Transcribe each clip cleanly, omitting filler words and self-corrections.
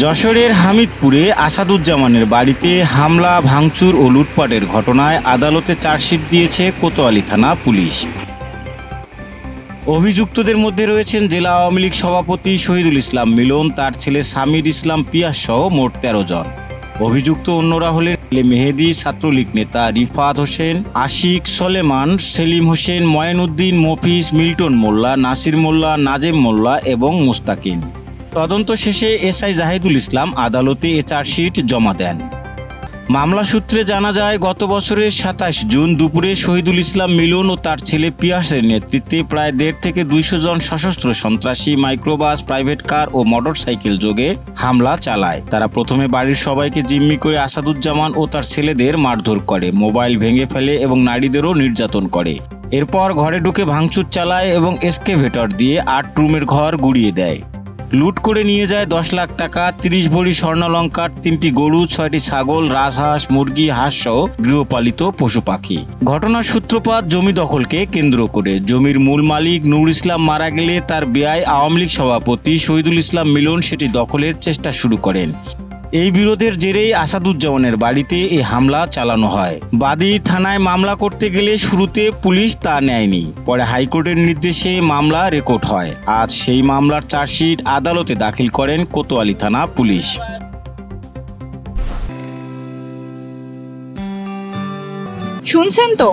যশোরের হামিদপুরে আসাদুজ্জামানের বাড়িতে হামলা, ভাঙচুর ও লুটপাটের ঘটনায় আদালতে চার্জশিট দিয়েছে কোতোয়ালি থানা পুলিশ। অভিযুক্তদের মধ্যে রয়েছেন জেলা আওয়ামী লীগ সভাপতি শহীদুল ইসলাম মিলন, তার ছেলে সামির ইসলাম পিয়াস সহ মোট 13 জন। অভিযুক্ত অন্যরা হলেন মেহেদি, ছাত্রলীগ নেতা রিফাত হোসেন, আশিক, সলেমান, সেলিম হোসেন, ময়নউদ্দিন, মফিজ, মিল্টন মোল্লা, নাসির মোল্লা, নাজেম মোল্লা এবং মুস্তাকিন। তদন্ত শেষে এসআই জাহিদুল ইসলাম আদালতে এ চার্জশিট জমা দেন। মামলা সূত্রে জানা যায়, গত বছরের 27 জুন দুপুরে শহীদুল ইসলাম মিলন ও তার ছেলে পিয়াসের নেতৃত্বে প্রায় 150 থেকে 200 জন সশস্ত্র সন্ত্রাসী মাইক্রোবাস, প্রাইভেট কার ও মোটরসাইকেল যোগে হামলা চালায়। তারা প্রথমে বাড়ির সবাইকে জিম্মি করে আসাদুজ্জামান ও তার ছেলেদের মারধর করে, মোবাইল ভেঙে ফেলে এবং নারীদেরও নির্যাতন করে। এরপর ঘরে ঢুকে ভাঙচুর চালায় এবং এক্সকেভেটর দিয়ে 8 রুমের ঘর গুড়িয়ে দেয়। লুট করে নিয়ে যায় 10 লাখ টাকা, 30 ভরি স্বর্ণালঙ্কার, 3টি গরু, 6টি ছাগল, রাজহাঁস, মুরগি, হাঁস সহ গৃহপালিত পশু পাখি। ঘটনার সূত্রপাত জমি দখলকে কেন্দ্র করে। জমির মূল মালিক নূর ইসলাম মারা গেলে তার বেয়াই আওয়ামী লীগ সভাপতি শহীদুল ইসলাম মিলন সেটি দখলের চেষ্টা শুরু করেন। এই বিরোধের জেরেই আসাদুজ্জামানের বাড়িতে এই হামলা চালানো হয়। বাদী থানায় মামলা করতে গেলে শুরুতে পুলিশ তা নেয়নি, পরে হাইকোর্টের নির্দেশে মামলা রেকর্ড হয়। আজ সেই মামলার চার্জশিট আদালতে দাখিল করেন কোতোয়ালি থানা পুলিশ। শুনছেন তো,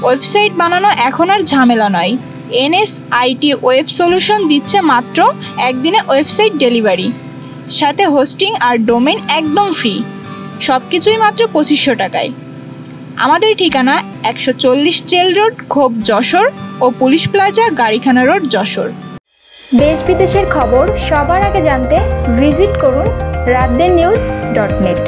ওয়েবসাইট বানানো এখন আর ঝামেলা নয়। NSIT ওয়েব সলিউশন দিচ্ছে মাত্র একদিনে ওয়েবসাইট ডেলিভারি, সাথে হোস্টিং আর ডোমেইন একদম ফ্রি। সব কিছুই মাত্র 2500 টাকায়। আমাদের ঠিকানা 140 জেল রোড, খোপ, যশোর ও পুলিশ প্লাজা, গাড়িখানা রোড, যশোর। দেশ বিদেশের খবর সবার আগে জানতে ভিজিট করুন raddennews.net।